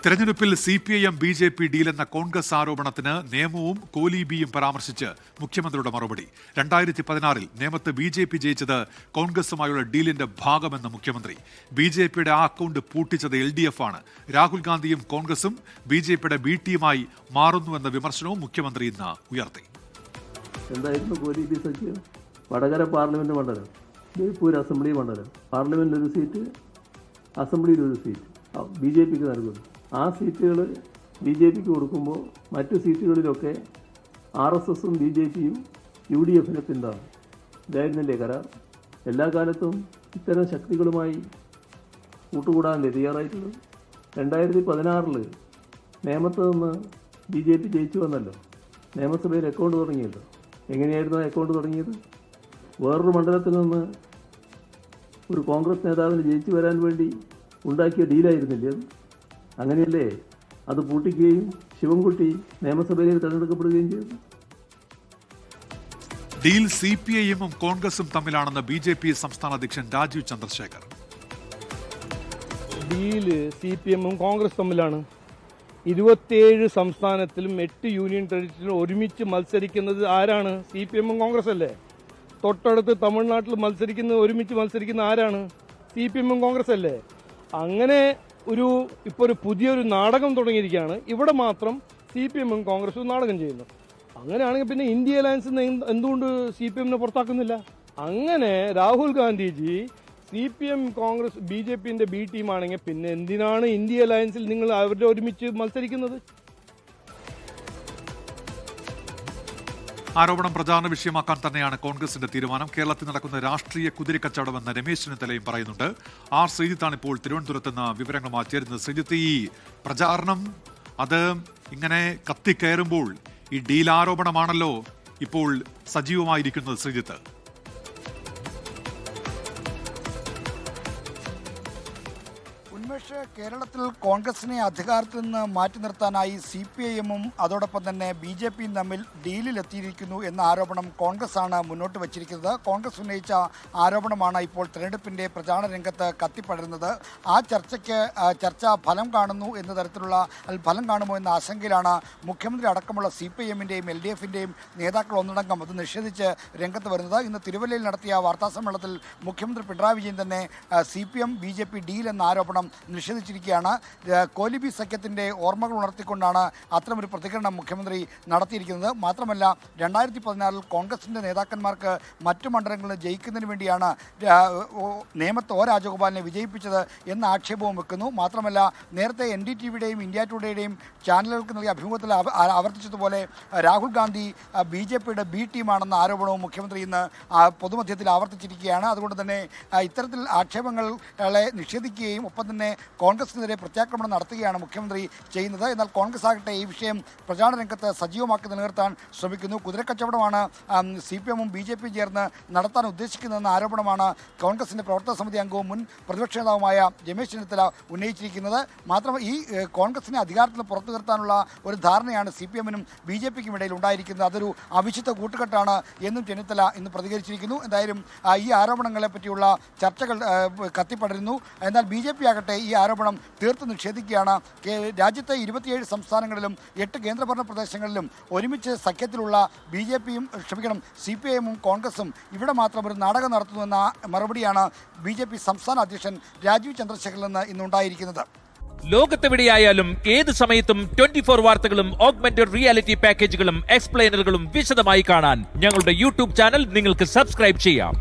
തെരഞ്ഞെടുപ്പിൽ CPIM BJP ഡീലെന്ന Congress ആരോപണത്തിന് നിയമവും കോലീബിയും പരാമർശിച്ച് മുഖ്യമന്ത്രിയുടെ മറുപടി. 2016-ൽ നേമത്ത് BJP ജയിച്ചത് കോൺഗ്രസുമായുള്ള ഡീലിന്റെ ഭാഗമെന്ന് മുഖ്യമന്ത്രി. BJPയുടെ ആ അക്കൗണ്ട് പൂട്ടിച്ചത് LDF ആണ്. രാഹുൽ ഗാന്ധിയും കോൺഗ്രസും BJPയുടെ B ടീമായി മാറുന്നുവെന്ന വിമർശനവും മുഖ്യമന്ത്രി ഇന്ന് ഉയർത്തി. എന്തായിരുന്നു കോലീബി സഖ്യം? വടകര പാർലമെന്റ് മണ്ഡലം, ജയ്പൂർ അസംബ്ലി മണ്ഡലം, പാർലമെന്റിൽ ഒരു സീറ്റ്, അസംബ്ലിയിൽ ഒരു സീറ്റ് BJPക്ക് നൽകുന്നു. ആ സീറ്റുകൾ BJPക്ക് കൊടുക്കുമ്പോൾ മറ്റ് സീറ്റുകളിലൊക്കെ RSSും BJPയും UDFനെ പിന്താങ്ങും. ഇതായിരുന്നില്ലേ കരാർ? എല്ലാ കാലത്തും ഇത്തരം ശക്തികളുമായി കൂട്ടുകൂടാനല്ലേ തയ്യാറായിട്ടുള്ളത്? 2016-ൽ നേമത്ത് നിന്ന് BJP ജയിച്ചു വന്നല്ലോ. നിയമസഭയിൽ അക്കൗണ്ട് തുടങ്ങിയല്ലോ. എങ്ങനെയായിരുന്നു ആ അക്കൗണ്ട് തുടങ്ങിയത്? വേറൊരു മണ്ഡലത്തിൽ നിന്ന് ഒരു കോൺഗ്രസ് നേതാവിന് ജയിച്ചു വരാൻ വേണ്ടി ഉണ്ടാക്കിയ ഡീലായിരുന്നില്ലേ അത്? അങ്ങനെയല്ലേ അത് പൂട്ടിക്കുകയും ശിവൻകുട്ടി നിയമസഭയിലേക്ക് തെരഞ്ഞെടുക്കപ്പെടുകയും ചെയ്തു. ഡീൽ CPIM-ഉം കോൺഗ്രസും തമ്മിലാണെന്ന് BJP സംസ്ഥാന അധ്യക്ഷൻ രാജീവ് ചന്ദ്രശേഖർ. ഡീല് CPIM-ഉം കോൺഗ്രസ് തമ്മിലാണ്. 27 സംസ്ഥാനത്തിലും 8 യൂണിയൻ ടെറിട്ടറിയിലും ഒരുമിച്ച് മത്സരിക്കുന്നത് ആരാണ്? CPIM-ഉം കോൺഗ്രസ് അല്ലേ. തൊട്ടടുത്ത് തമിഴ്നാട്ടിൽ ഒരുമിച്ച് മത്സരിക്കുന്ന ആരാണ്? CPIM-ഉം കോൺഗ്രസ് അല്ലേ. അങ്ങനെ ഇപ്പോൾ ഒരു പുതിയൊരു നാടകം തുടങ്ങിയിരിക്കുകയാണ്. ഇവിടെ മാത്രം CPIM-ഉം കോൺഗ്രസും നാടകം ചെയ്യുന്നു. അങ്ങനെയാണെങ്കിൽ പിന്നെ ഇന്ത്യ അലയൻസ് എന്തുകൊണ്ട് CPIM-നെ പുറത്താക്കുന്നില്ല? അങ്ങനെ രാഹുൽ ഗാന്ധിജി CPIM കോൺഗ്രസ് BJPന്റെ B ടീമാണെങ്കിൽ പിന്നെ എന്തിനാണ് ഇന്ത്യ അലയൻസിൽ നിങ്ങൾ അവരുടെ ഒരുമിച്ച് മത്സരിക്കുന്നത്? ആരോപണം പ്രചാരണ വിഷയമാക്കാൻ തന്നെയാണ് കോൺഗ്രസിന്റെ തീരുമാനം. കേരളത്തിൽ നടക്കുന്ന രാഷ്ട്രീയ കുതിരക്കച്ചവടമെന്ന് രമേശ് ചെന്നിത്തലയും പറയുന്നുണ്ട്. ശ്രീജിത്താണ് ഇപ്പോൾ തിരുവനന്തപുരത്ത് നിന്ന് വിവരങ്ങളുമായി ചേരുന്നത്. ശ്രീജിത്ത്, ഈ പ്രചാരണം അത് ഇങ്ങനെ കത്തിക്കയറുമ്പോൾ ഈ ഡീൽ ആരോപണമാണല്ലോ ഇപ്പോൾ സജീവമായിരിക്കുന്നത്. ശ്രീജിത്ത്, കേരളത്തിൽ കോൺഗ്രസിനെ അധികാരത്തിൽ നിന്ന് മാറ്റി നിർത്താനായി CPIM-ഉം അതോടൊപ്പം തന്നെ BJPയും തമ്മിൽ ഡീലിലെത്തിയിരിക്കുന്നു എന്ന ആരോപണം കോൺഗ്രസാണ് മുന്നോട്ട് വച്ചിരിക്കുന്നത്. കോൺഗ്രസ് ഉന്നയിച്ച ആരോപണമാണ് ഇപ്പോൾ തെരഞ്ഞെടുപ്പിൻ്റെ പ്രചാരണ രംഗത്ത് കത്തിപ്പടരുന്നത്. ആ ചർച്ച ഫലം കാണുന്നു എന്ന തരത്തിലുള്ള ഫലം കാണുമോ എന്ന ആശങ്കയിലാണ് മുഖ്യമന്ത്രി അടക്കമുള്ള CPIM-ൻ്റെയും LDF-ൻ്റെയും നേതാക്കൾ ഒന്നടങ്കം അത് നിഷേധിച്ച് രംഗത്ത് വരുന്നത്. ഇന്ന് തിരുവല്ലയിൽ നടത്തിയ വാർത്താസമ്മേളനത്തിൽ മുഖ്യമന്ത്രി പിണറായി വിജയൻ തന്നെ CPIM BJP ഡീൽ എന്ന ആരോപണം നിഷേധിച്ചിരിക്കുകയാണ്. കോലിബി സഖ്യത്തിൻ്റെ ഓർമ്മകൾ ഉണർത്തിക്കൊണ്ടാണ് അത്തരമൊരു പ്രതികരണം മുഖ്യമന്ത്രി നടത്തിയിരിക്കുന്നത്. മാത്രമല്ല 2016-ൽ കോൺഗ്രസിൻ്റെ നേതാക്കന്മാർക്ക് മറ്റു മണ്ഡലങ്ങളിൽ ജയിക്കുന്നതിന് വേണ്ടിയാണ് നേമത്ത് O രാജഗോപാലിനെ വിജയിപ്പിച്ചത് എന്ന ആക്ഷേപവും വെക്കുന്നു. മാത്രമല്ല നേരത്തെ NDTVയുടെയും ഇന്ത്യ ടുഡേയുടെയും ചാനലുകൾക്ക് നൽകിയ അഭിമുഖത്തിൽ ആവർത്തിച്ചതുപോലെ രാഹുൽ ഗാന്ധി BJPയുടെ B ടീമാണെന്ന ആരോപണവും മുഖ്യമന്ത്രി ഇന്ന് പൊതുമധ്യത്തിൽ ആവർത്തിച്ചിരിക്കുകയാണ്. അതുകൊണ്ട് തന്നെ ഇത്തരത്തിൽ ആക്ഷേപങ്ങളെ നിഷേധിക്കുകയും ഒപ്പം തന്നെ കോൺഗ്രസിനെതിരെ പ്രത്യാക്രമണം നടത്തുകയാണ് മുഖ്യമന്ത്രി ചെയ്യുന്നത്. എന്നാൽ കോൺഗ്രസ് ആകട്ടെ ഈ വിഷയം പ്രചാരണ രംഗത്ത് സജീവമാക്കി നിലനിർത്താൻ ശ്രമിക്കുന്നു. കുതിരക്കച്ചവടമാണ് CPIM-ഉം BJPയും ചേർന്ന് നടത്താൻ ഉദ്ദേശിക്കുന്നതെന്ന ആരോപണമാണ് കോൺഗ്രസിൻ്റെ പ്രവർത്തക സമിതി അംഗവും മുൻ പ്രതിപക്ഷ നേതാവുമായ രമേശ് ചെന്നിത്തല ഉന്നയിച്ചിരിക്കുന്നത്. മാത്രമല്ല ഈ കോൺഗ്രസിനെ അധികാരത്തിൽ പുറത്തു നിർത്താനുള്ള ഒരു ധാരണയാണ് CPIM-നും BJPക്കും ഇടയിൽ ഉണ്ടായിരിക്കുന്നത്. അതൊരു അവിശുദ്ധ കൂട്ടുകെട്ടാണ് എന്നും ചെന്നിത്തല ഇന്ന് പ്രതികരിച്ചിരിക്കുന്നു. എന്തായാലും ഈ ആരോപണങ്ങളെ പറ്റിയുള്ള ചർച്ചകൾ കത്തിപ്പടരുന്നു. എന്നാൽ BJP ആകട്ടെ ഈ ആരോപണം തീർത്ത് നിഷേധിക്കുകയാണ്. രാജ്യത്തെ 27 സംസ്ഥാനങ്ങളിലും 8 കേന്ദ്രഭരണ പ്രദേശങ്ങളിലും ഒരുമിച്ച് സഖ്യത്തിലുള്ള CPIM-ഉം കോൺഗ്രസും ഇവിടെ മാത്രം ഒരു നാടകം നടത്തുന്നുവെന്ന മറുപടിയാണ് BJP സംസ്ഥാന അധ്യക്ഷൻ രാജീവ് ചന്ദ്രശേഖറിൽ നിന്ന് ഇന്നുണ്ടായിരിക്കുന്നത്. ലോകത്തെവിടെയായാലും ഏത് സമയത്തും 24 വാർത്തകളും ഓഗ്മെന്റഡ് റിയാലിറ്റി പാക്കേജുകളും എക്സ്പ്ലെയിനറുകളും വിശദമായി കാണാൻ ഞങ്ങളുടെ YouTube ചാനൽ നിങ്ങൾക്ക് സബ്സ്ക്രൈബ് ചെയ്യാം.